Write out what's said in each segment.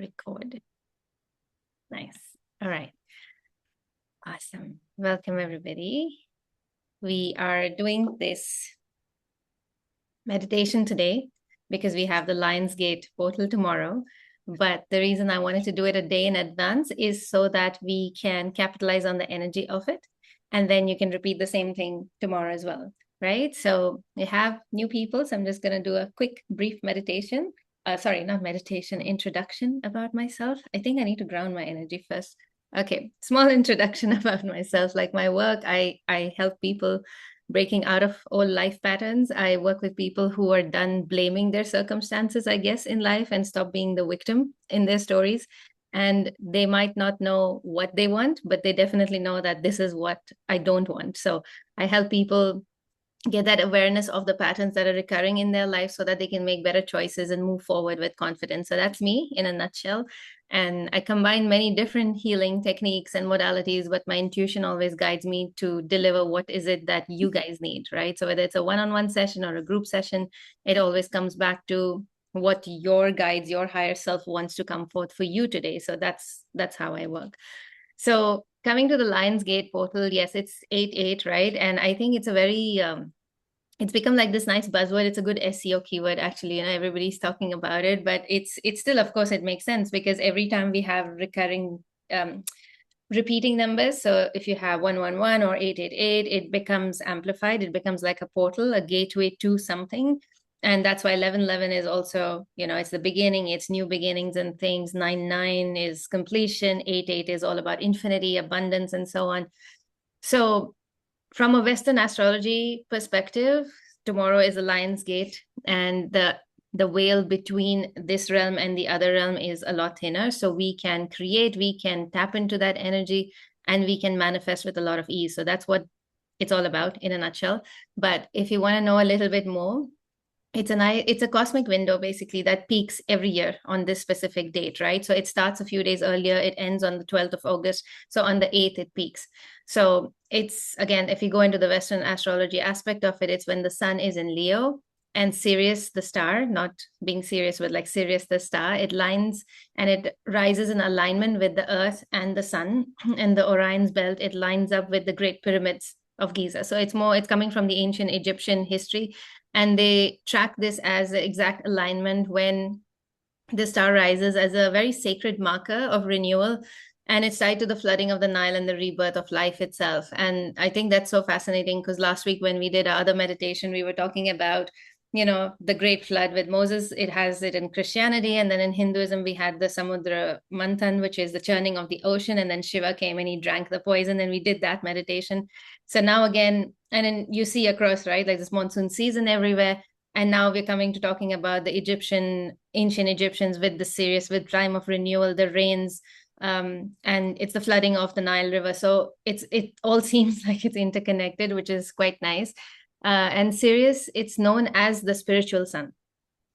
record. Nice. All right. Awesome. Welcome, everybody. We are doing this meditation today because we have the Lionsgate portal tomorrow. But the reason I wanted to do it a day in advance is so that we can capitalize on the energy of it. And then you can repeat the same thing tomorrow as well, right? So we have new people. So I'm just going to do a quick, brief meditation. Sorry, not meditation, introduction about myself. I think I need to ground my energy first. Okay, small introduction about myself. Like my work, I help people breaking out of old life patterns. I work with people who are done blaming their circumstances, I guess, in life and stop being the victim in their stories. And they might not know what they want, but they definitely know that this is what I don't want. So I help people get that awareness of the patterns that are recurring in their life so that they can make better choices and move forward with confidence. So that's me in a nutshell. And I combine many different healing techniques and modalities, but my intuition always guides me to deliver what is it that you guys need, right? So whether it's a one-on-one session or a group session, it always comes back to what your guides, your higher self wants to come forth for you today. So that's how I work. So coming to the Lionsgate portal, yes, it's 8-8, right? And I think it's a very it's become like this nice buzzword. It's a good SEO keyword, actually. Everybody's talking about it, but it's still, of course, it makes sense because every time we have recurring repeating numbers. So if you have 111 or 888, it becomes amplified. It becomes like a portal, a gateway to something. And that's why 1111 is also, it's the beginning, it's new beginnings and things. 99 is completion. 88 is all about infinity, abundance, and so on. So from a Western astrology perspective, tomorrow is a Lion's Gate, and the veil between this realm and the other realm is a lot thinner. So we can create, we can tap into that energy, and we can manifest with a lot of ease. So that's what it's all about in a nutshell. But if you want to know a little bit more, it's a cosmic window basically that peaks every year on this specific date, right? So it starts a few days earlier, it ends on the 12th of August. So on the 8th, it peaks. So it's, again, if you go into the Western astrology aspect of it, it's when the sun is in Leo and Sirius, the star, not being serious with like Sirius, the star, it lines and it rises in alignment with the earth and the sun. And the Orion's belt, it lines up with the Great Pyramids of Giza. So it's coming from the ancient Egyptian history. And they track this as the exact alignment when the star rises as a very sacred marker of renewal. And it's tied to the flooding of the Nile and the rebirth of life itself. And I think that's so fascinating because last week when we did our other meditation, we were talking about, the great flood with Moses. It has it in Christianity. And then in Hinduism, we had the Samudra Manthan, which is the churning of the ocean. And then Shiva came and he drank the poison. And we did that meditation. So now again, and then you see across, right, like this monsoon season everywhere. And now we're coming to talking about the ancient Egyptians with the Sirius, with time of renewal, the rains, and it's the flooding of the Nile River. So it all seems like it's interconnected, which is quite nice. And Sirius, it's known as the spiritual sun.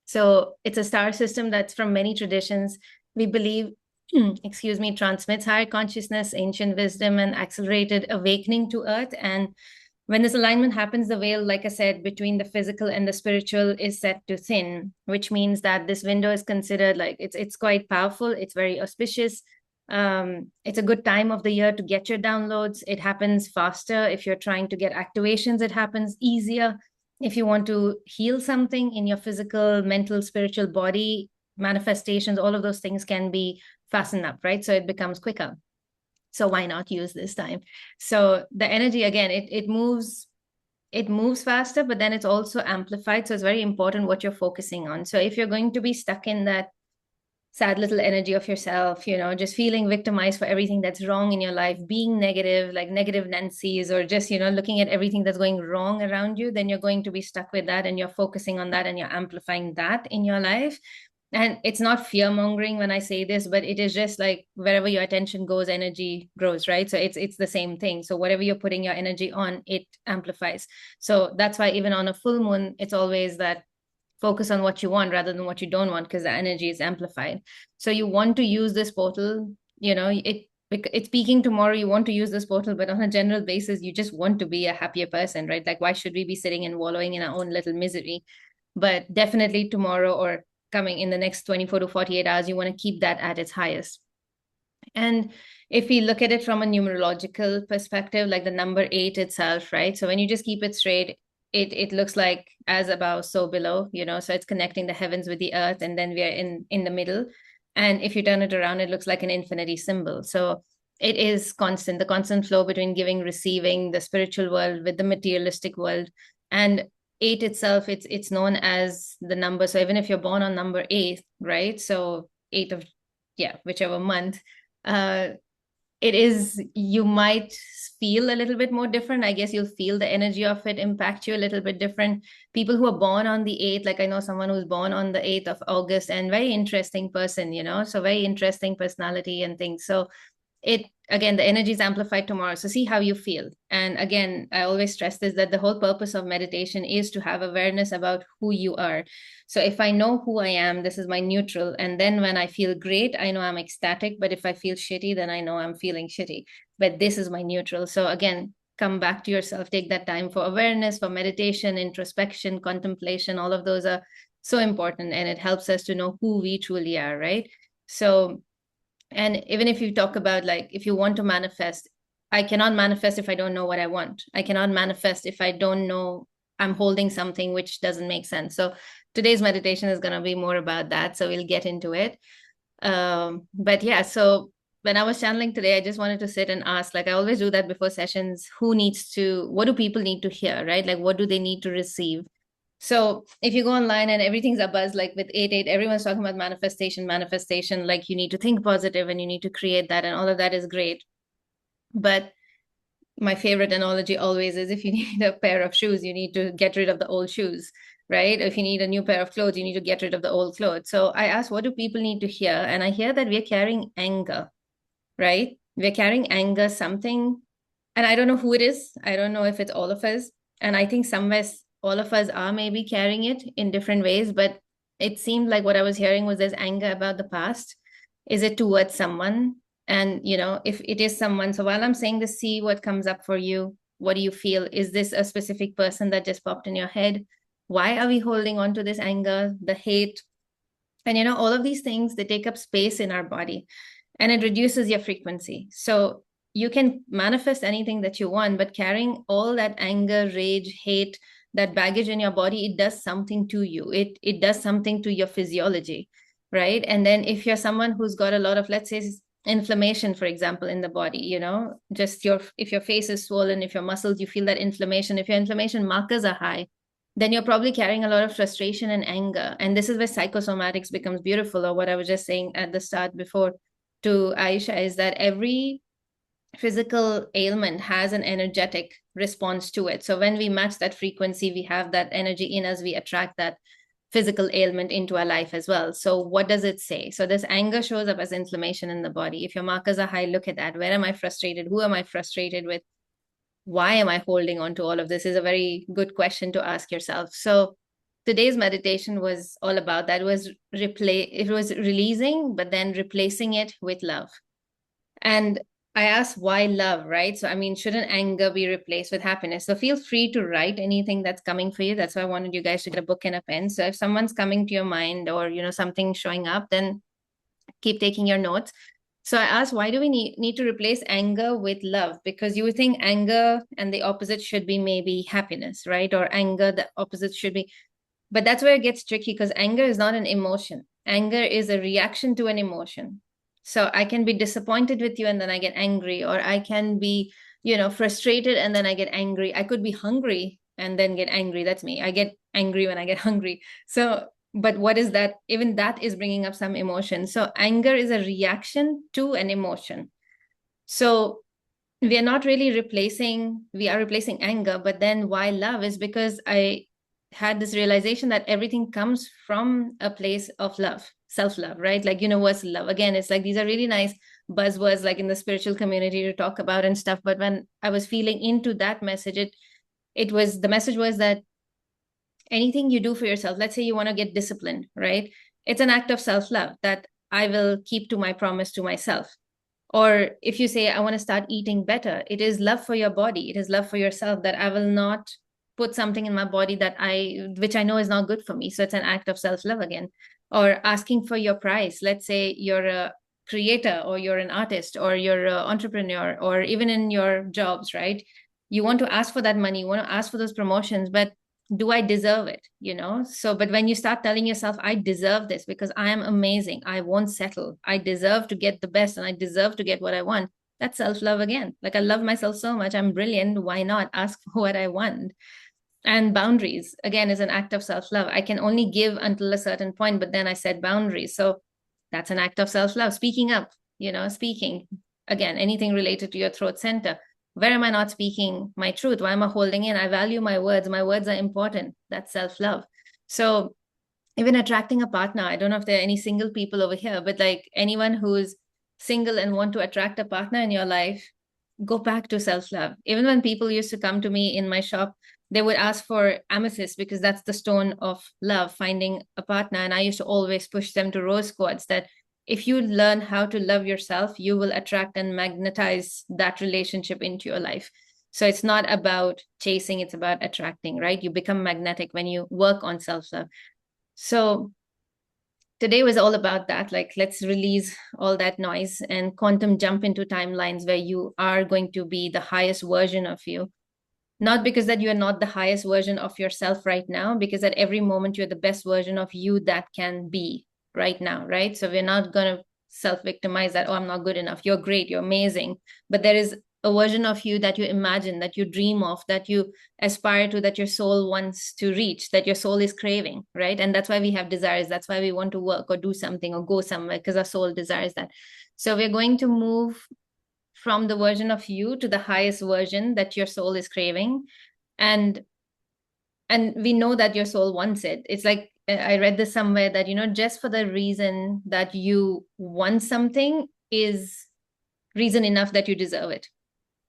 So it's a star system that's from many traditions. We believe, transmits higher consciousness, ancient wisdom, and accelerated awakening to Earth. And when this alignment happens, the veil, like I said, between the physical and the spiritual is set to thin, which means that this window is considered like it's quite powerful. It's very auspicious. It's a good time of the year to get your downloads. It happens faster. If you're trying to get activations, it happens easier. If you want to heal something in your physical, mental, spiritual body, manifestations, all of those things can be fastened up, right? So it becomes quicker. So why not use this time? So the energy, again, it moves faster, but then it's also amplified. So it's very important what you're focusing on. So if you're going to be stuck in that sad little energy of yourself, just feeling victimized for everything that's wrong in your life, being negative, like negative Nancy's, or just, looking at everything that's going wrong around you, then you're going to be stuck with that and you're focusing on that and you're amplifying that in your life. And it's not fear mongering when I say this, but it is just like wherever your attention goes, energy grows, right? So it's the same thing. So whatever you're putting your energy on, it amplifies. So that's why even on a full moon, it's always that focus on what you want rather than what you don't want, because the energy is amplified. So you want to use this portal, it's peaking tomorrow, you want to use this portal, but on a general basis, you just want to be a happier person, right? Like, why should we be sitting and wallowing in our own little misery? But definitely tomorrow or coming in the next 24 to 48 hours, you want to keep that at its highest. And if we look at it from a numerological perspective, like the number 8 itself, right? So when you just keep it straight, it looks like as above, so below, so it's connecting the heavens with the earth, and then we are in the middle. And if you turn it around, it looks like an infinity symbol. So it is constant, the constant flow between giving, receiving, the spiritual world with the materialistic world. And 8 itself, it's known as the number. So even if you're born on number 8, right? So 8 of, whichever month, it is, you might feel a little bit more different. I guess you'll feel the energy of it impact you a little bit different. People who are born on the 8th, like I know someone who's born on the 8th of August, and very interesting person, so very interesting personality and things. So it, again, the energy is amplified tomorrow. So see how you feel. And again, I always stress this, that the whole purpose of meditation is to have awareness about who you are. So if I know who I am, this is my neutral. And then when I feel great, I know I'm ecstatic. But if I feel shitty, then I know I'm feeling shitty. But this is my neutral. So again, come back to yourself, take that time for awareness, for meditation, introspection, contemplation. All of those are so important. And it helps us to know who we truly are, right? So, and even if you talk about, like, if you want to manifest, I cannot manifest if I don't know what I want. I cannot manifest if I don't know I'm holding something which doesn't make sense. So today's meditation is going to be more about that. So we'll get into it. But yeah, so when I was channeling today, I just wanted to sit and ask, like I always do that before sessions, what do people need to hear, right? Like, what do they need to receive? So if you go online and everything's a buzz, like with 8-8, everyone's talking about manifestation, like you need to think positive and you need to create that, and all of that is great. But my favorite analogy always is, if you need a pair of shoes, you need to get rid of the old shoes, right? If you need a new pair of clothes, you need to get rid of the old clothes. So I asked, what do people need to hear? And I hear that we're carrying anger, right? We're carrying anger, something, and I don't know who it is. I don't know if it's all of us. And I think somewhere all of us are maybe carrying it in different ways, but it seemed like what I was hearing was there's anger about the past. Is it towards someone? And, if it is someone, so while I'm saying this, see what comes up for you. What do you feel? Is this a specific person that just popped in your head? Why are we holding on to this anger, the hate? And, all of these things, they take up space in our body, and it reduces your frequency. So you can manifest anything that you want, but carrying all that anger, rage, hate, that baggage in your body, it does something to you. It does something to your physiology, right? And then if you're someone who's got a lot of, let's say, inflammation, for example, in the body, just if your face is swollen, if your muscles, you feel that inflammation, if your inflammation markers are high, then you're probably carrying a lot of frustration and anger. And this is where psychosomatics becomes beautiful, or what I was just saying at the start before to Aisha, is that every physical ailment has an energetic response to it. So when we match that frequency, we have that energy in us, we attract that physical ailment into our life as well. So what does it say? So this anger shows up as inflammation in the body. If your markers are high, look at that. Where am I frustrated? Who am I frustrated with? Why am I holding on to all of this? Is a very good question to ask yourself. So today's meditation was all about that. It was releasing, but then replacing it with love. And I asked, why love, right? So, I mean, shouldn't anger be replaced with happiness? So feel free to write anything that's coming for you. That's why I wanted you guys to get a book and a pen. So if someone's coming to your mind, or, something showing up, then keep taking your notes. So I asked, why do we need to replace anger with love? Because you would think anger and the opposite should be maybe happiness, right? Or anger, the opposite should be, but that's where it gets tricky, because anger is not an emotion. Anger is a reaction to an emotion. So I can be disappointed with you and then I get angry, or I can be, frustrated and then I get angry. I could be hungry and then get angry. That's me. I get angry when I get hungry. So, but what is that? Even that is bringing up some emotion. So anger is a reaction to an emotion. So we are replacing anger. But then why love is because I had this realization that everything comes from a place of love, self-love, right? Like universal love. Again, it's like these are really nice buzzwords like in the spiritual community to talk about and stuff. But when I was feeling into that message, the message was that anything you do for yourself, let's say you want to get disciplined, right? It's an act of self-love that I will keep to my promise to myself. Or if you say, I want to start eating better, it is love for your body. It is love for yourself that I will not put something in my body which I know is not good for me. So it's an act of self-love again. or asking for your price. Let's say you're a creator, or you're an artist, or you're an entrepreneur, or even in your jobs, right? You want to ask for that money, you want to ask for those promotions, but do I deserve it? So, but when you start telling yourself, I deserve this because I am amazing, I won't settle, I deserve to get the best, and I deserve to get what I want. That's self-love again. Like, I love myself so much, I'm brilliant, why not ask for what I want? And boundaries, again, is an act of self-love. I can only give until a certain point, but then I set boundaries. So that's an act of self-love. Speaking up, speaking, again, anything related to your throat center. Where am I not speaking my truth? Why am I holding in? I value my words. My words are important. That's self-love. So even attracting a partner, I don't know if there are any single people over here, but like anyone who's single and want to attract a partner in your life, go back to self-love. Even when people used to come to me in my shop, they would ask for amethyst because that's the stone of love, finding a partner. And I used to always push them to rose quartz, that if you learn how to love yourself, you will attract and magnetize that relationship into your life. So it's not about chasing, it's about attracting, right? You become magnetic when you work on self-love. So today was all about that. Like, let's release all that noise and quantum jump into timelines where you are going to be the highest version of you. Not because that you are not the highest version of yourself right now, because at every moment you're the best version of you that can be right now, right? So we're not going to self-victimize that, oh, I'm not good enough. You're great, you're amazing. But there is a version of you that you imagine, that you dream of, that you aspire to, that your soul wants to reach, that your soul is craving, right? And that's why we have desires. That's why we want to work or do something or go somewhere, because our soul desires that. So we're going to move from the version of you to the highest version that your soul is craving. And we know that your soul wants it. It's like, I read this somewhere that, just for the reason that you want something is reason enough that you deserve it.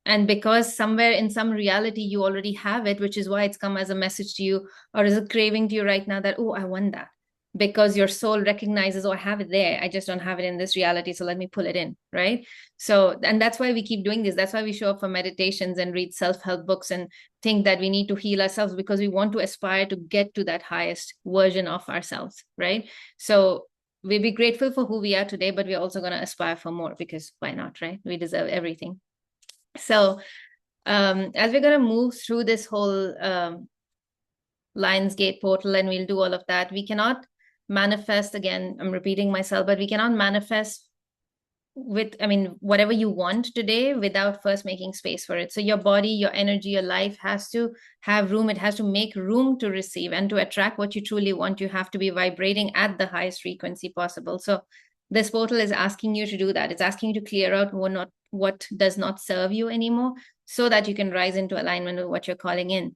And because somewhere in some reality you already have it, which is why it's come as a message to you, or is a craving to you right now, that, oh, I want that. Because your soul recognizes, oh, I have it there, I just don't have it in this reality, so let me pull it in, right? So, and that's why we keep doing this. That's why we show up for meditations and read self-help books and think that we need to heal ourselves, because we want to aspire to get to that highest version of ourselves, right? So we'll be grateful for who we are today, but we're also going to aspire for more, because why not, right? We deserve everything. So as we're going to move through this whole Lions Gate portal, and we'll do all of that, we cannot manifest, again, I'm repeating myself, but we cannot manifest whatever you want today without first making space for it. So your body, your energy, your life has to have room. It has to make room to receive, and to attract what you truly want, you have to be vibrating at the highest frequency possible. So this portal is asking you to do that. It's asking you to clear out what does not serve you anymore, so that you can rise into alignment with what you're calling in.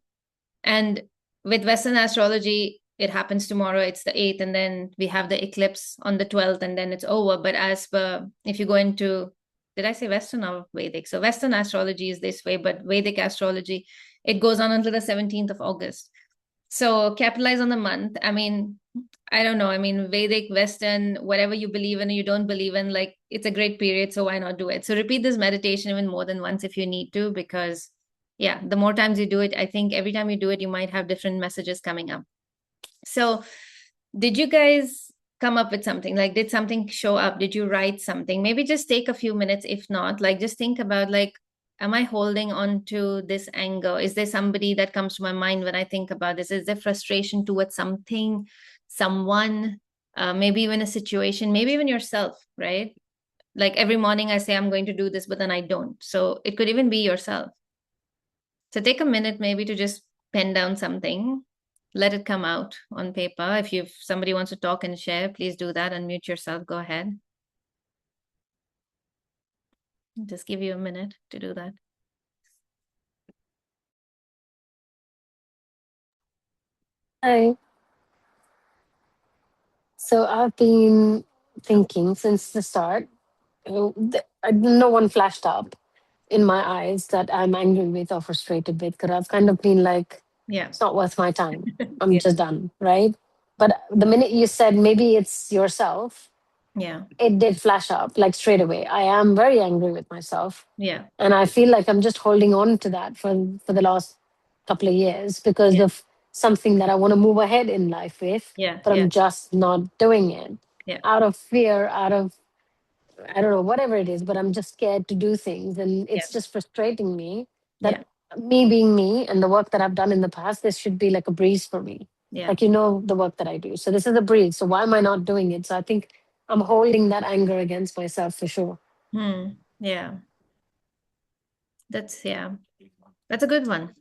And with Western astrology, it happens tomorrow, it's the 8th, and then we have the eclipse on the 12th, and then it's over. But as per, if you go into, did I say Western or Vedic? So Western astrology is this way, but Vedic astrology, it goes on until the 17th of August. So capitalize on the month. I don't know. Vedic, Western, whatever you believe in or you don't believe in, like, it's a great period. So why not do it? So repeat this meditation even more than once if you need to, because yeah, the more times you do it, I think every time you do it, you might have different messages coming up. So did you guys come up with something? Like, did something show up? Did you write something? Maybe just take a few minutes. If not, like, just think about, like, am I holding on to this anger? Is there somebody that comes to my mind when I think about this? Is there frustration towards something, someone, maybe even a situation, maybe even yourself, right? Like every morning I say I'm going to do this, but then I don't. So it could even be yourself. So take a minute maybe to just pen down something, let it come out on paper. If somebody wants to talk and share, please do that. Unmute yourself. Go ahead. Just give you a minute to do that. Hi. So I've been thinking since the start, no one flashed up in my eyes that I'm angry with or frustrated with, because I've kind of been like, Yeah. it's not worth my time. I'm Yeah. just done, right? But the minute you said maybe it's yourself, Yeah. it did flash up like straight away. I am very angry with myself. Yeah. And I feel like I'm just holding on to that for the last couple of years, because Yeah. something that I want to move ahead in life with, Yeah. but Yeah. I'm just not doing it Yeah. out of fear, out of, I don't know, whatever it is, but I'm just scared to do things. And Yeah. it's just frustrating me Yeah. that me being me and the work that I've done in the past, this should be like a breeze for me. Yeah. Like, the work that I do. So this is a breeze. So why am I not doing it? So I think I'm holding that anger against myself for sure. Yeah. Yeah. That's a good one.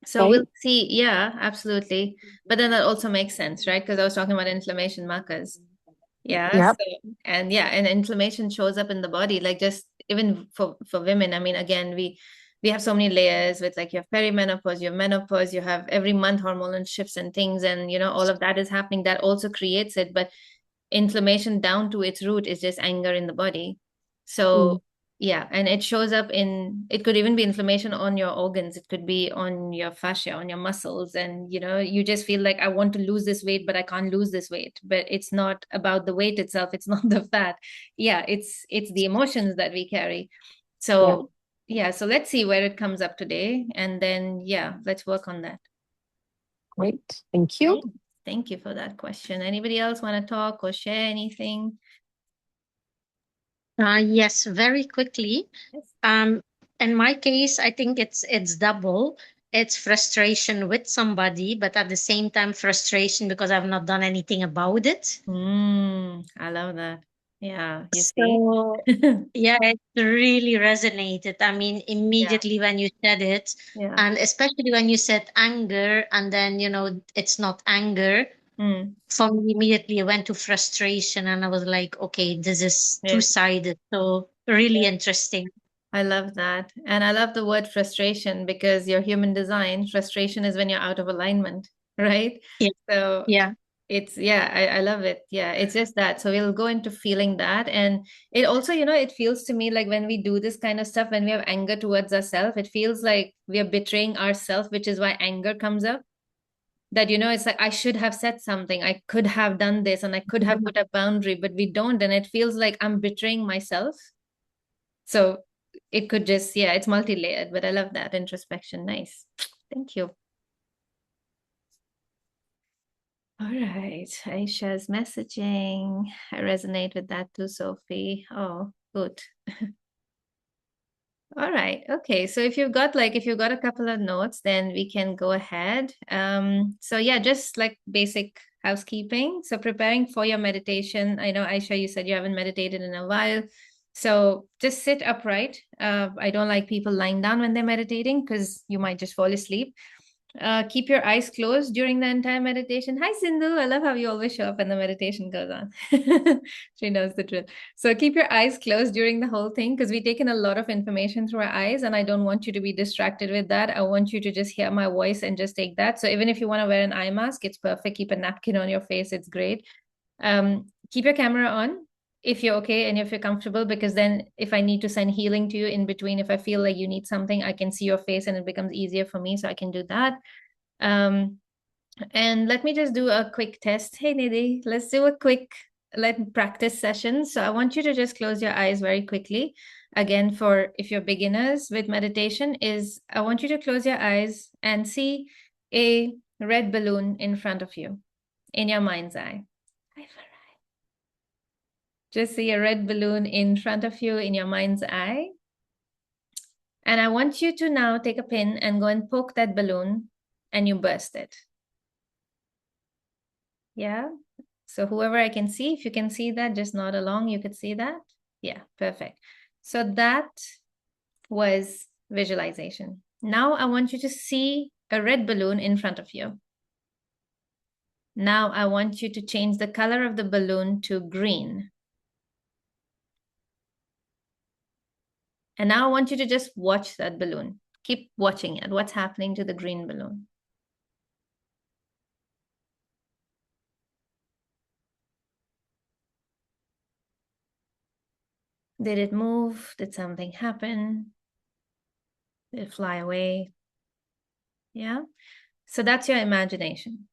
So we'll Right? see. Yeah, absolutely. But then that also makes sense, right? Because I was talking about inflammation markers. Yeah. Yep. And inflammation shows up in the body, like just even for women. I mean, again, we have so many layers with like you have perimenopause, you have menopause, you have every month hormonal shifts and things, and all of that is happening. That also creates it. But inflammation down to its root is just anger in the body. Mm. So yeah, and it shows up in, it could even be inflammation on your organs, it could be on your fascia, on your muscles, and you just feel like I want to lose this weight but I can't lose this weight, but it's not about the weight itself, it's not the fat. Yeah, it's the emotions that we carry. Yeah. So yeah, so let's see where it comes up today, and then yeah, let's work on that. Great. Thank you. Right. Thank you for that question. Anybody else want to talk or share anything? Yes, very quickly. Yes. Um, in my case, I think it's double. It's frustration with somebody, but at the same time frustration because I've not done anything about it. I love that. Yeah, you see? So yeah, it really resonated. I mean, Yeah, immediately when you said it, yeah. and especially when you said anger, and then it's not anger. Mm, For me, immediately I went to frustration, and I was like, okay, this is yes. two-sided. So really interesting. I love that. And I love the word frustration because your human design, frustration is when you're out of alignment, right? Yeah. So Yeah. yeah, I love it. Yeah, it's just that. So we'll go into feeling that. And it also, it feels to me like when we do this kind of stuff, when we have anger towards ourselves, it feels like we are betraying ourselves, which is why anger comes up. That it's like I should have said something, I could have done this, and I could have Mhm. put a boundary, but we don't, and it feels like I'm betraying myself. So it could just, yeah, it's multi-layered, but I love that introspection. Nice. Thank you. All right, Aisha's messaging, I resonate with that too, Sophie. Oh, good. All right. Okay. So if you've got a couple of notes, then we can go ahead. So yeah, just like basic housekeeping. So preparing for your meditation. I know, Aisha, you said you haven't meditated in a while. So just sit upright. I don't like people lying down when they're meditating because you might just fall asleep. Keep your eyes closed during the entire meditation. Hi, Sindhu. I love how you always show up when the meditation goes on. She knows the drill. So keep your eyes closed during the whole thing because we take in a lot of information through our eyes, and I don't want you to be distracted with that. I want you to just hear my voice and just take that. So even if you want to wear an eye mask, it's perfect. Keep a napkin on your face. It's great. Keep your camera on if you're okay and if you're comfortable, because then if I need to send healing to you in between, if I feel like you need something, I can see your face and it becomes easier for me, so I can do that. And let me just do a quick test. Hey, Nidhi, let's do a quick let practice session. So I want you to just close your eyes very quickly. Again, for if you're beginners with meditation, is I want you to close your eyes and see a red balloon in front of you in your mind's eye. Just see a red balloon in front of you in your mind's eye. And I want you to now take a pin and go and poke that balloon and you burst it. Yeah. So whoever I can see, if you can see that, just nod along. You could see that. Yeah, perfect. So that was visualization. Now I want you to see a red balloon in front of you. Now I want you to change the color of the balloon to green. And now I want you to just watch that balloon. Keep watching it. What's happening to the green balloon? Did it move? Did something happen? Did it fly away? Yeah. So that's your imagination.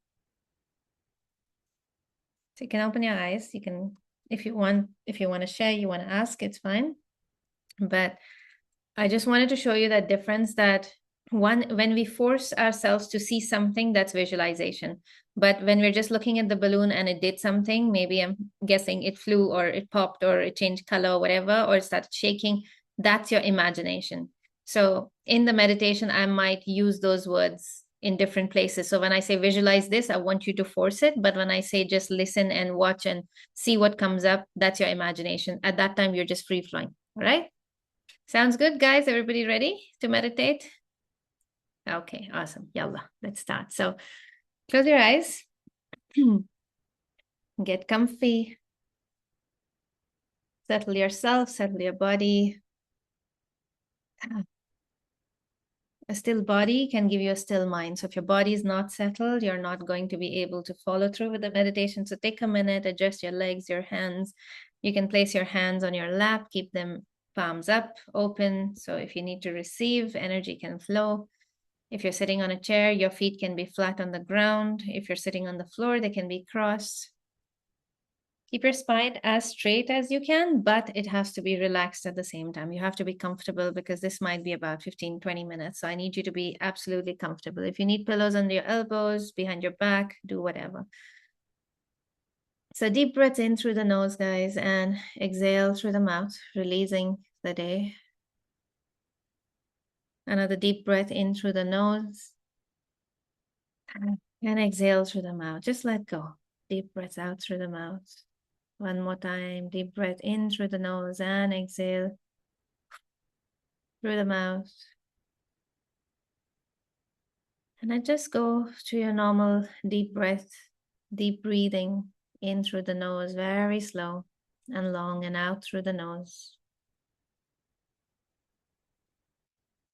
So you can open your eyes. You can, if you want to share, you want to ask, it's fine. But I just wanted to show you that difference, that when we force ourselves to see something, that's visualization. But when we're just looking at the balloon and it did something, maybe I'm guessing it flew or it popped or it changed color or whatever, or it started shaking, that's your imagination. So in the meditation, I might use those words in different places. So when I say visualize this, I want you to force it. But when I say just listen and watch and see what comes up, that's your imagination. At that time, you're just free flowing. All right. Sounds good, guys. Everybody ready to meditate? Okay, awesome. Yalla, let's start. So close your eyes, get comfy, settle yourself, settle your body. A still body can give you a still mind. So if your body is not settled, you're not going to be able to follow through with the meditation. So take a minute, adjust your legs, your hands. You can place your hands on your lap, keep them palms up, open. So if you need to receive, energy can flow. If you're sitting on a chair, your feet can be flat on the ground. If you're sitting on the floor, they can be crossed. Keep your spine as straight as you can, but it has to be relaxed at the same time. You have to be comfortable because this might be about 15, 20 minutes. So I need you to be absolutely comfortable. If you need pillows under your elbows, behind your back, do whatever. So deep breath in through the nose, guys, and exhale through the mouth, releasing the day. Another deep breath in through the nose and exhale through the mouth. Just let go. Deep breath out through the mouth. One more time, deep breath in through the nose and exhale through the mouth. And then just go to your normal deep breath, deep breathing in through the nose, very slow and long, and out through the nose.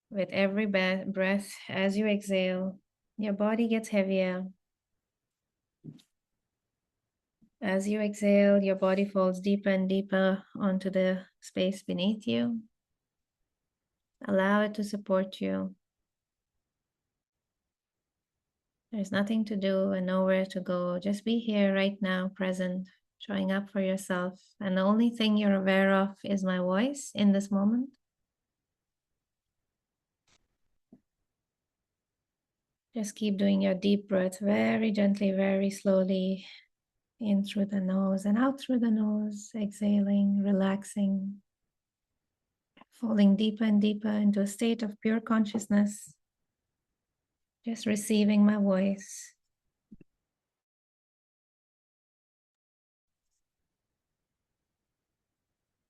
With every breath, as you exhale, your body gets heavier. As you exhale, your body falls deeper and deeper onto the space beneath you. Allow it to support you. There's nothing to do and nowhere to go. Just be here right now, present, showing up for yourself. And the only thing you're aware of is my voice in this moment. Just keep doing your deep breath very gently, very slowly, in through the nose and out through the nose, exhaling, relaxing, falling deeper and deeper into a state of pure consciousness. Just receiving my voice.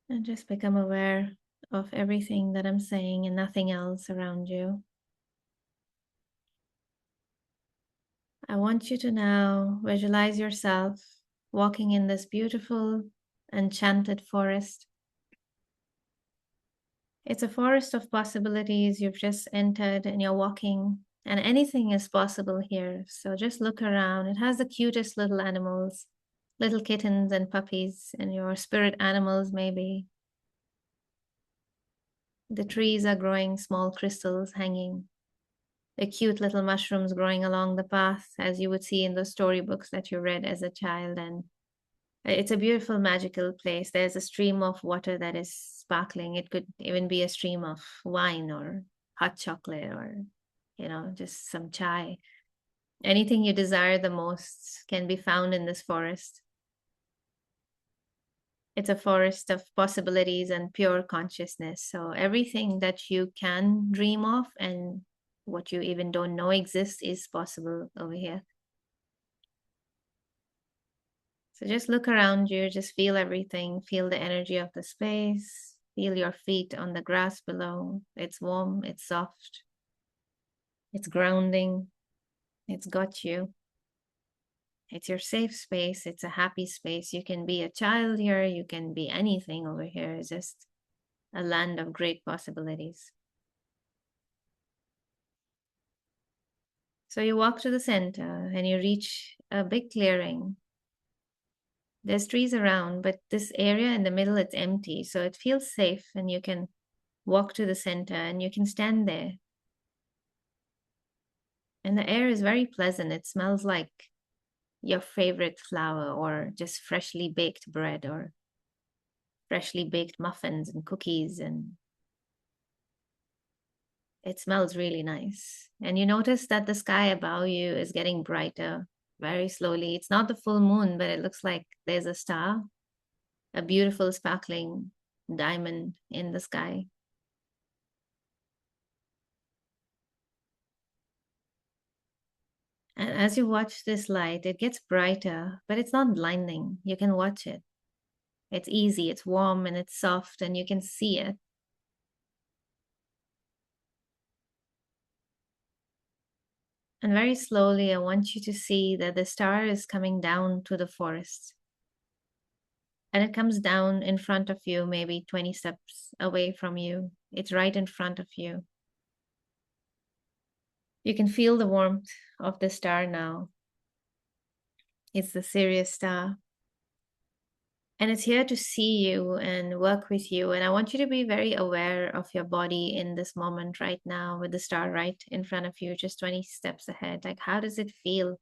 And just become aware of everything that I'm saying and nothing else around you. I want you to now visualize yourself walking in this beautiful, enchanted forest. It's a forest of possibilities you've just entered and you're walking, and anything is possible here. So just look around. It has the cutest little animals, little kittens and puppies, and your spirit animals maybe. The trees are growing small crystals hanging. The cute little mushrooms growing along the path, as you would see in those storybooks that you read as a child. And it's a beautiful, magical place. There's a stream of water that is sparkling. It could even be a stream of wine or hot chocolate or, just some chai. Anything you desire the most can be found in this forest. It's a forest of possibilities and pure consciousness. So everything that you can dream of and what you even don't know exists is possible over here. So just look around you, just feel everything, feel the energy of the space, feel your feet on the grass below. It's warm, it's soft, it's grounding, it's got you. It's your safe space, it's a happy space. You can be a child here, you can be anything over here. It's just a land of great possibilities. So you walk to the center and you reach a big clearing. There's trees around, but this area in the middle, it's empty. So it feels safe and you can walk to the center and you can stand there. And the air is very pleasant. It smells like your favorite flower or just freshly baked bread or freshly baked muffins and cookies. And It smells really nice. And you notice that the sky above you is getting brighter very slowly. It's not the full moon, but it looks like there's a star, a beautiful sparkling diamond in the sky. And as you watch this light, it gets brighter, but it's not blinding. You can watch it. It's easy, it's warm, and it's soft, and you can see it. And very slowly, I want you to see that the star is coming down to the forest. And it comes down in front of you, maybe 20 steps away from you. It's right in front of you. You can feel the warmth of the star now. It's the Sirius Star. And it's here to see you and work with you. And I want you to be very aware of your body in this moment right now with the star right in front of you, just 20 steps ahead. Like, how does it feel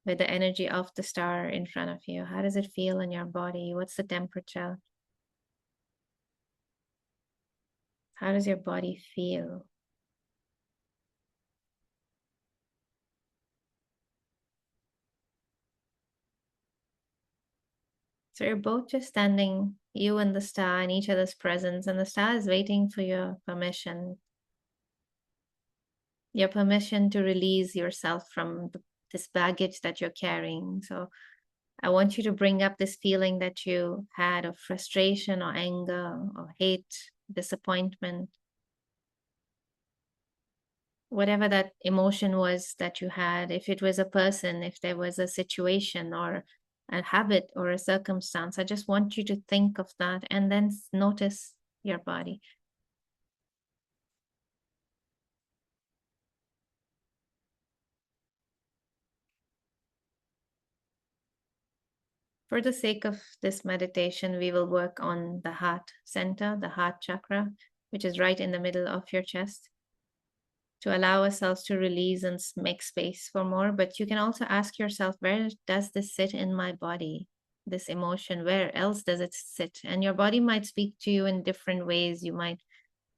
with the energy of the star in front of you? How does it feel in your body? What's the temperature? How does your body feel? So you're both just standing, you and the star, in each other's presence, and the star is waiting for your permission to release yourself from this baggage that you're carrying. So I want you to bring up this feeling that you had of frustration or anger or hate, disappointment, whatever that emotion was that you had. If it was a person, if there was a situation or a habit or a circumstance, I just want you to think of that and then notice your body. For the sake of this meditation, we will work on the heart center, the heart chakra, which is right in the middle of your chest, to allow ourselves to release and make space for more. But you can also ask yourself, where does this sit in my body? This emotion, where else does it sit? And your body might speak to you in different ways. You might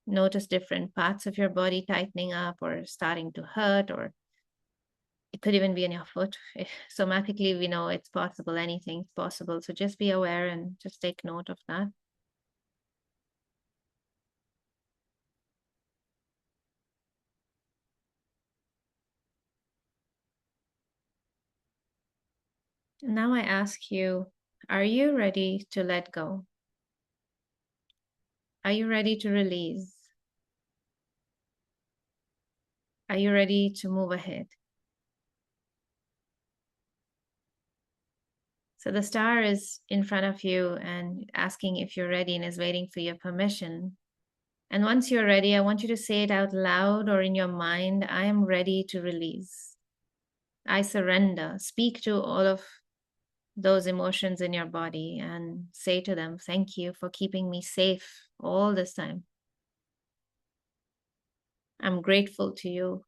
notice different parts of your body tightening up or starting to hurt, or it could even be in your foot. Somatically, we know it's possible, anything's possible. So just be aware and just take note of that. Now I ask you, are you ready to let go? Are you ready to release? Are you ready to move ahead? So the star is in front of you and asking if you're ready and is waiting for your permission. And once you're ready, I want you to say it out loud or in your mind. I am ready to release. I surrender. Speak to all of those emotions in your body and say to them, thank you for keeping me safe all this time. I'm grateful to you.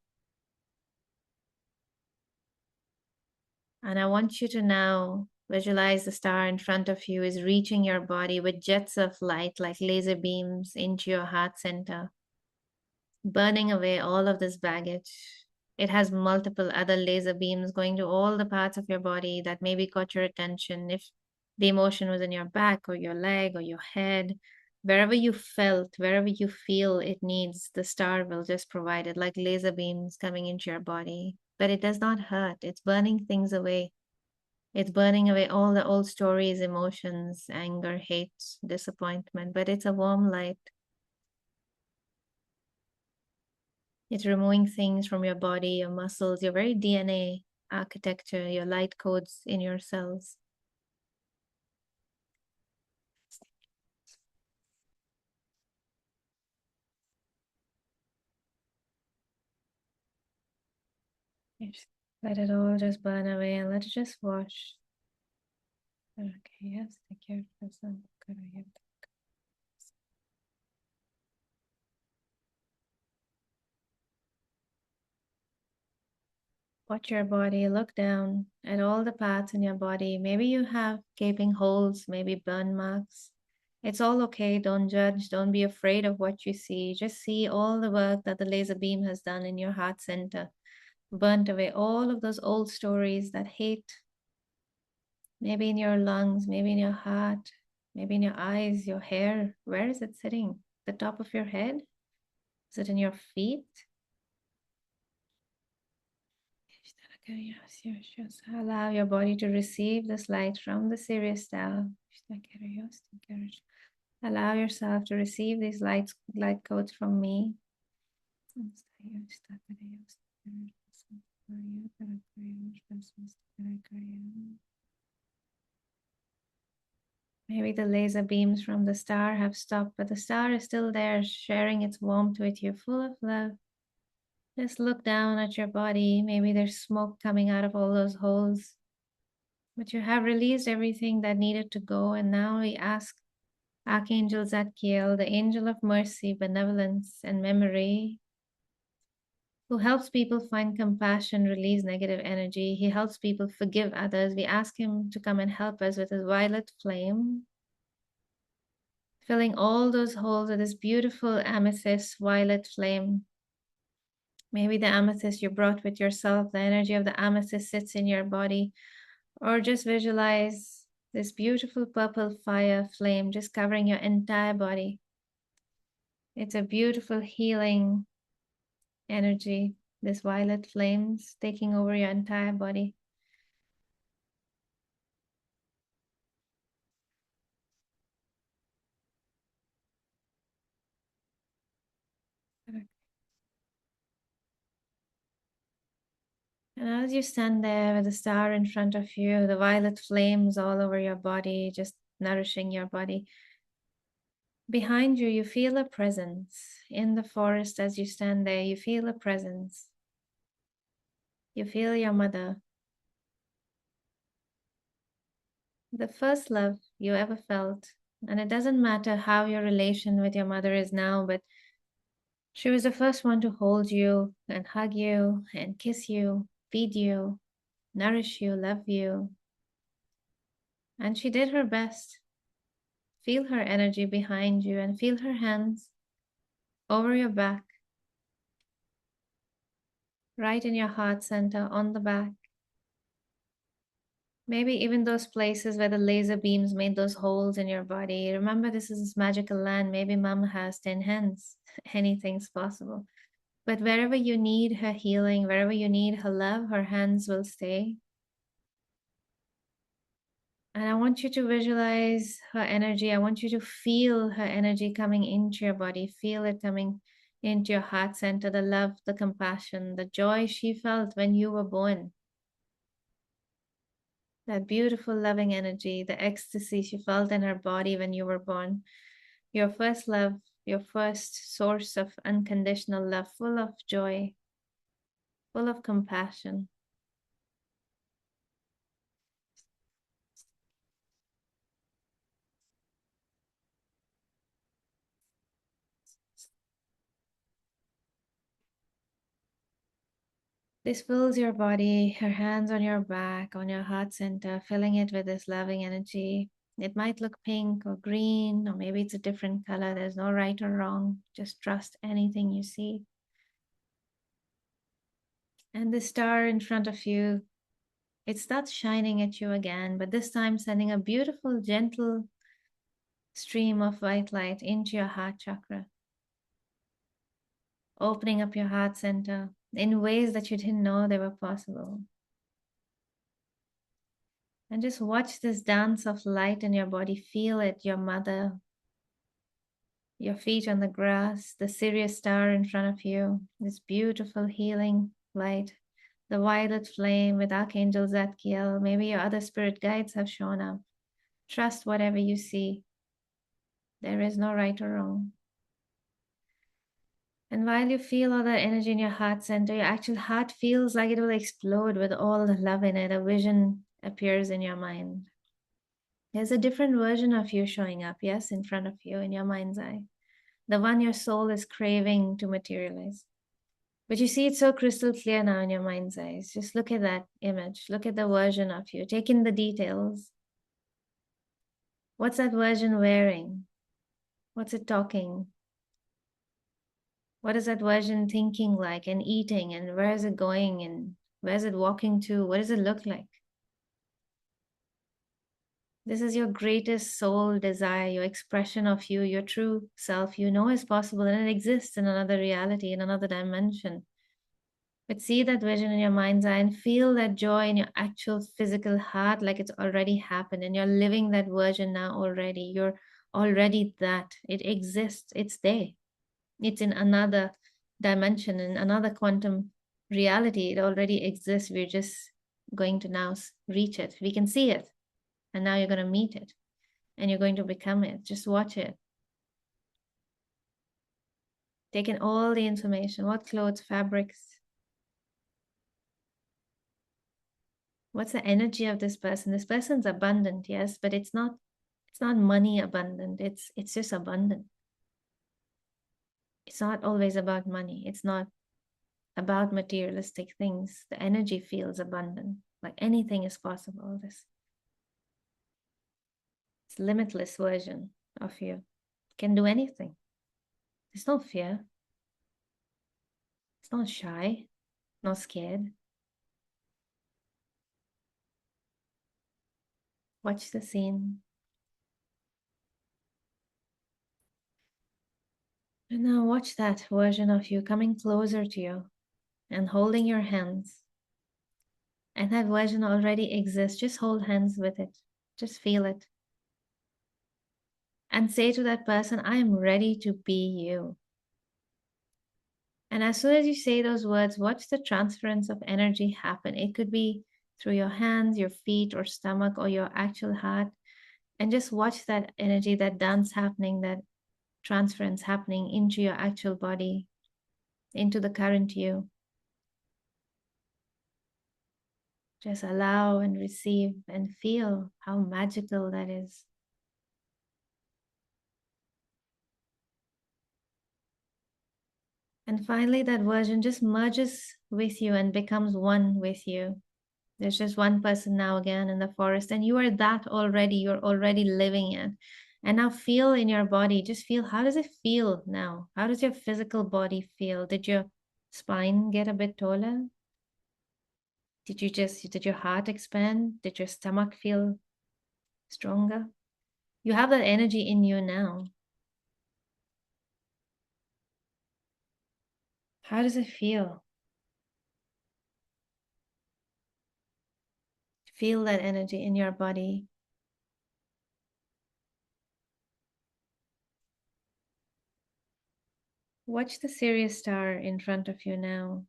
And I want you to now visualize the star in front of you is reaching your body with jets of light like laser beams into your heart center, burning away all of this baggage. It has multiple other laser beams going to all the parts of your body that maybe caught your attention. If the emotion was in your back or your leg or your head, wherever you felt, wherever you feel it needs, the star will just provide it like laser beams coming into your body. But it does not hurt. It's burning things away. It's burning away all the old stories, emotions, anger, hate, disappointment, but it's a warm light. It's removing things from your body, your muscles, your very DNA architecture, your light codes in your cells. Just let it all just burn away and let it just wash. Okay, yes, take care of yourself. Watch your body, look down at all the parts in your body. Maybe you have gaping holes, maybe burn marks. It's all okay. Don't judge. Don't be afraid of what you see. Just see all the work that the laser beam has done in your heart center, burnt away all of those old stories, that hate, maybe in your lungs, maybe in your heart, maybe in your eyes, your hair. Where is it sitting? The top of your head? Is it in your feet? Allow your body to receive this light from the Sirius Star. Allow yourself to receive these light codes from me. Maybe the laser beams from the star have stopped, but the star is still there, sharing its warmth with you, full of love. Just look down at your body. Maybe there's smoke coming out of all those holes. But you have released everything that needed to go. And now we ask Archangel Zadkiel, the angel of mercy, benevolence, and memory, who helps people find compassion, release negative energy. He helps people forgive others. We ask him to come and help us with his violet flame, filling all those holes with this beautiful amethyst violet flame. Maybe the amethyst you brought with yourself, the energy of the amethyst sits in your body, or just visualize this beautiful purple fire flame just covering your entire body. It's a beautiful healing energy, this violet flames taking over your entire body. And as you stand there with the star in front of you, the violet flames all over your body, just nourishing your body. Behind you, you feel a presence. In the forest, as you stand there, you feel a presence. You feel your mother. The first love you ever felt. And it doesn't matter how your relation with your mother is now, but she was the first one to hold you and hug you and kiss you, feed you, nourish you, love you. And she did her best. Feel her energy behind you and feel her hands over your back, right in your heart center, on the back. Maybe even those places where the laser beams made those holes in your body. Remember, this is magical land. Maybe mom has 10 hands. Anything's possible. But wherever you need her healing, wherever you need her love, her hands will stay. And I want you to visualize her energy. I want you to feel her energy coming into your body. Feel it coming into your heart center, the love, the compassion, the joy she felt when you were born. That beautiful, loving energy, the ecstasy she felt in her body when you were born. Your first love, your first source of unconditional love, full of joy, full of compassion. This fills your body, her hands on your back, on your heart center, filling it with this loving energy. It might look pink or green, or maybe it's a different color. There's no right or wrong. Just trust anything you see. And the star in front of you, it starts shining at you again, but this time sending a beautiful, gentle stream of white light into your heart chakra, opening up your heart center in ways that you didn't know they were possible. And just watch this dance of light in your body. Feel it, your mother, your feet on the grass, the Sirius star in front of you, this beautiful healing light, the violet flame with Archangel Zadkiel. Maybe your other spirit guides have shown up. Trust whatever you see. There is no right or wrong. And while you feel all that energy in your heart center, your actual heart feels like it will explode with all the love in it. A vision appears in your mind. There's a different version of you showing up, yes, in front of you in your mind's eye. The one your soul is craving to materialize. But you see it so crystal clear now in your mind's eyes. Just look at that image. Look at the version of you. Take in the details. What's that version wearing? What's it talking? What is that version thinking like and eating, and where is it going, and where is it walking to? What does it look like? This is your greatest soul desire, your expression of you, your true self, you know is possible and it exists in another reality, in another dimension. But see that vision in your mind's eye and feel that joy in your actual physical heart like it's already happened and you're living that version now already. You're already that. It exists. It's there. It's in another dimension, in another quantum reality. It already exists. We're just going to now reach it. We can see it. And now you're going to meet it and you're going to become it. Just watch it. Take in all the information. What clothes, fabrics? What's the energy of this person? This person's abundant, yes, but it's not money abundant. It's just abundant. It's not always about money. It's not about materialistic things. The energy feels abundant. Like anything is possible. This limitless version of you can do anything. There's no fear. It's not shy, not scared. Watch the scene. And now watch that version of you coming closer to you and holding your hands. And that version already exists. Just hold hands with it. Just feel it. And say to that person, I am ready to be you. And as soon as you say those words, watch the transference of energy happen. It could be through your hands, your feet, or stomach, or your actual heart. And just watch that energy, that dance happening, that transference happening into your actual body, into the current you. Just allow and receive and feel how magical that is. And finally, that version just merges with you and becomes one with you. There's just one person now again in the forest, and you are that already. You're already living it. And now feel in your body, just feel, how does it feel now? How does your physical body feel? Did your spine get a bit taller? Did your heart expand? Did your stomach feel stronger? You have that energy in you now. How does it feel? Feel that energy in your body. Watch the Sirius star in front of you now.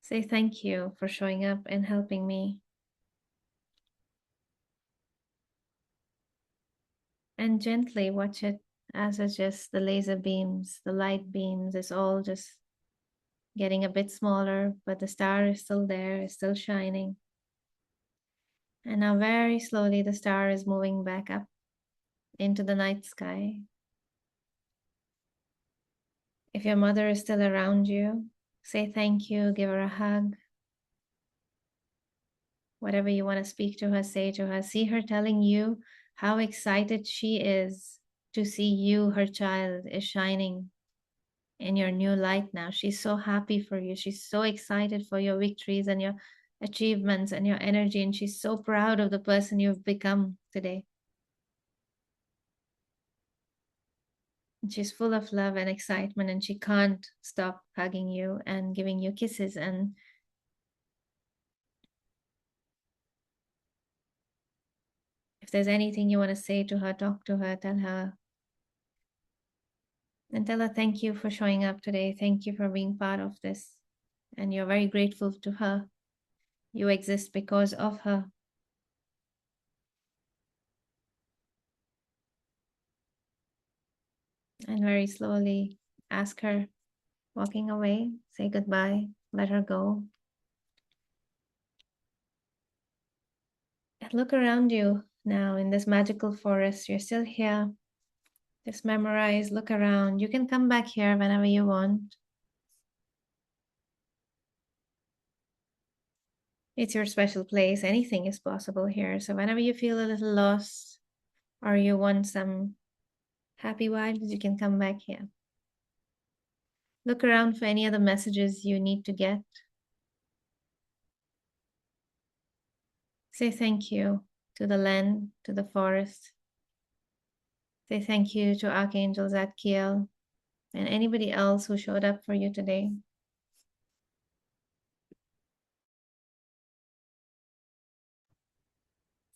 Say thank you for showing up and helping me. And gently watch it as it's just the laser beams, the light beams, it's all just getting a bit smaller, but the star is still there, it's still shining. And now very slowly the star is moving back up into the night sky. If your mother is still around you, say thank you, give her a hug. Whatever you want to speak to her, say to her. See her telling you how excited she is to see you, her child, is shining in your new light now. She's so happy for you. She's so excited for your victories and your achievements and your energy. And she's so proud of the person you've become today. And she's full of love and excitement, and she can't stop hugging you and giving you kisses. And if there's anything you want to say to her, talk to her, tell her. And tell her thank you for showing up today. Thank you for being part of this. And you're very grateful to her. You exist because of her. And very slowly ask her, walking away, say goodbye, let her go. And look around you now in this magical forest. You're still here. Just memorize, look around. You can come back here whenever you want. It's your special place. Anything is possible here. So whenever you feel a little lost, or you want some happy vibes, you can come back here. Look around for any other messages you need to get. Say thank you to the land, to the forest. Say thank you to Archangel Zadkiel and anybody else who showed up for you today.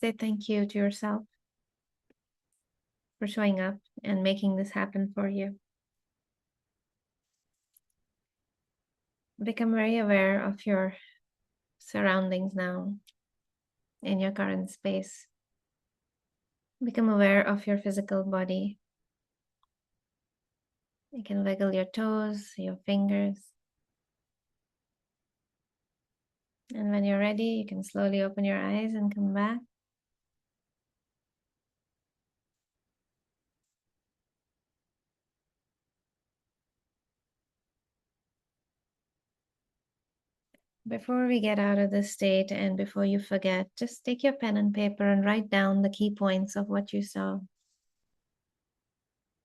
Say thank you to yourself for showing up and making this happen for you. Become very aware of your surroundings now in your current space. Become aware of your physical body. You can wiggle your toes, your fingers. And when you're ready, you can slowly open your eyes and come back. Before we get out of this state and before you forget, just take your pen and paper and write down the key points of what you saw.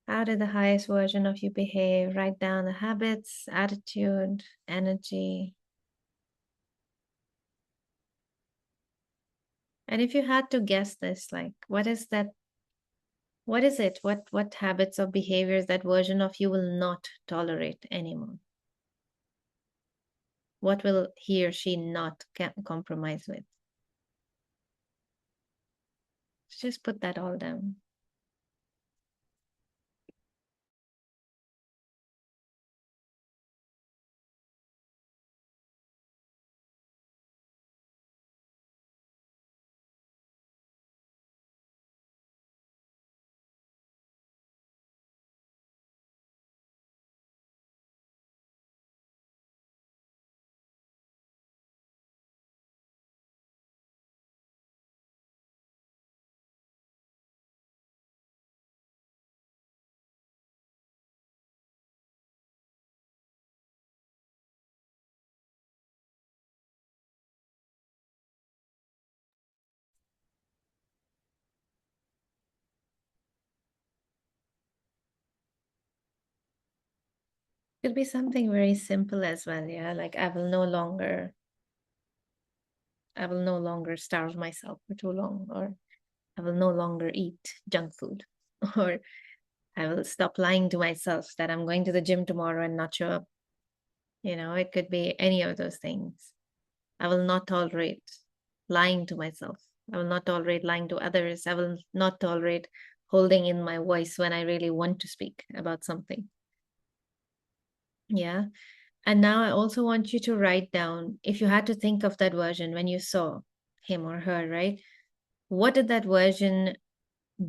How did the highest version of you behave? Write down the habits, attitude, energy. And if you had to guess this, like, what is that? What is it? What habits or behaviors that version of you will not tolerate anymore? What will he or she not compromise with? Just put that all down. Could be something very simple as well, yeah. Like I will no longer starve myself for too long, or I will no longer eat junk food, or I will stop lying to myself that I'm going to the gym tomorrow and not show up. It could be any of those things. I will not tolerate lying to myself. I will not tolerate lying to others. I will not tolerate holding in my voice when I really want to speak about something. Yeah. And now I also want you to write down, if you had to think of that version when you saw him or her, right? What did that version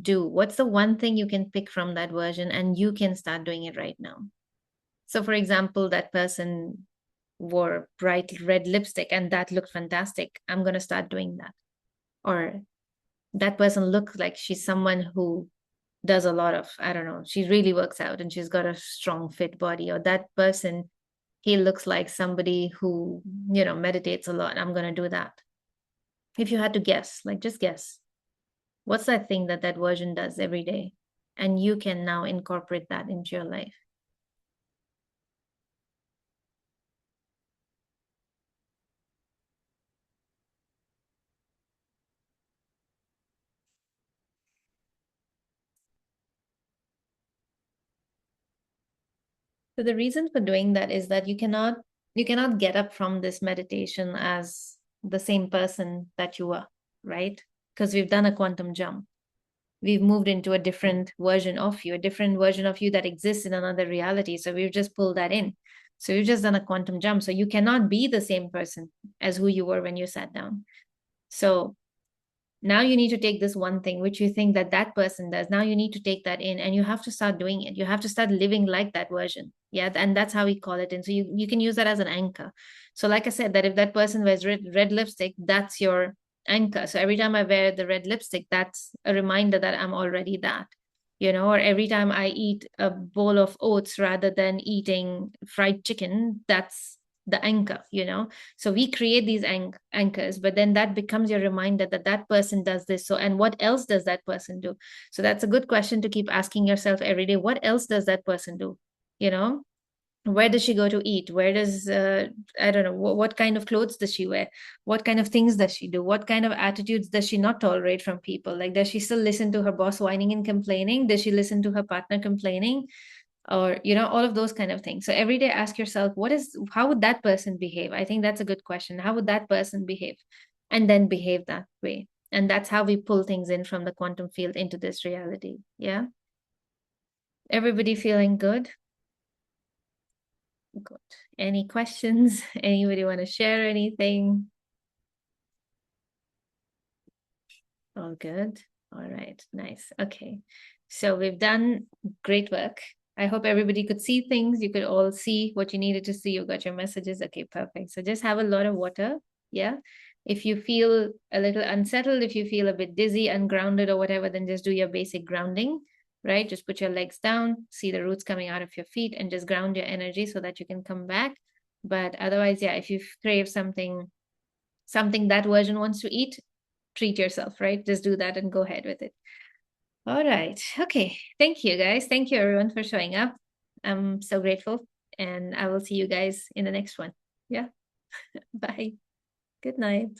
do? What's the one thing you can pick from that version and you can start doing it right now? So, for example, that person wore bright red lipstick and that looked fantastic. I'm going to start doing that. Or that person looks like she's someone who does a lot of, I don't know, she really works out and she's got a strong, fit body. Or that person, he looks like somebody who, meditates a lot. I'm going to do that. If you had to guess, like just guess, what's that thing that version does every day? And you can now incorporate that into your life. So the reason for doing that is that you cannot get up from this meditation as the same person that you were, right? Because we've done a quantum jump. We've moved into a different version of you, that exists in another reality. So we've just pulled that in. So you've just done a quantum jump. So you cannot be the same person as who you were when you sat down. So now you need to take this one thing which you think that person does. Now you need to take that in and you have to start doing it. You have to start living like that version. Yeah. And that's how we call it. And so you can use that as an anchor. So like I said, that if that person wears red lipstick, that's your anchor. So every time I wear the red lipstick, that's a reminder that I'm already that. Or every time I eat a bowl of oats rather than eating fried chicken, that's the anchor, you know. So we create these anchors, but then that becomes your reminder that that person does this. So, and what else does that person do? So that's a good question to keep asking yourself every day. What else does that person do? You know, where does she go to eat? Where does I don't know, what kind of clothes does she wear? What kind of things does she do? What kind of attitudes does she not tolerate from people? Like, does she still listen to her boss whining and complaining? Does she listen to her partner complaining? Or, you know, all of those kind of things. So every day ask yourself, how would that person behave? I think that's a good question. How would that person behave? And then behave that way. And that's how we pull things in from the quantum field into this reality. Yeah. Everybody feeling good? Good. Any questions? Anybody want to share anything? All good. All right. Nice. Okay. So we've done great work. I hope everybody could see things. You could all see what you needed to see. You got your messages. Okay, perfect. So just have a lot of water. Yeah. If you feel a little unsettled, if you feel a bit dizzy, ungrounded, or whatever, then just do your basic grounding, right? Just put your legs down, see the roots coming out of your feet, and just ground your energy so that you can come back. But otherwise, yeah, if you crave something that version wants to eat, treat yourself, right? Just do that and go ahead with it. All right. Okay. Thank you, guys. Thank you, everyone, for showing up. I'm so grateful. And I will see you guys in the next one. Yeah. Bye. Good night.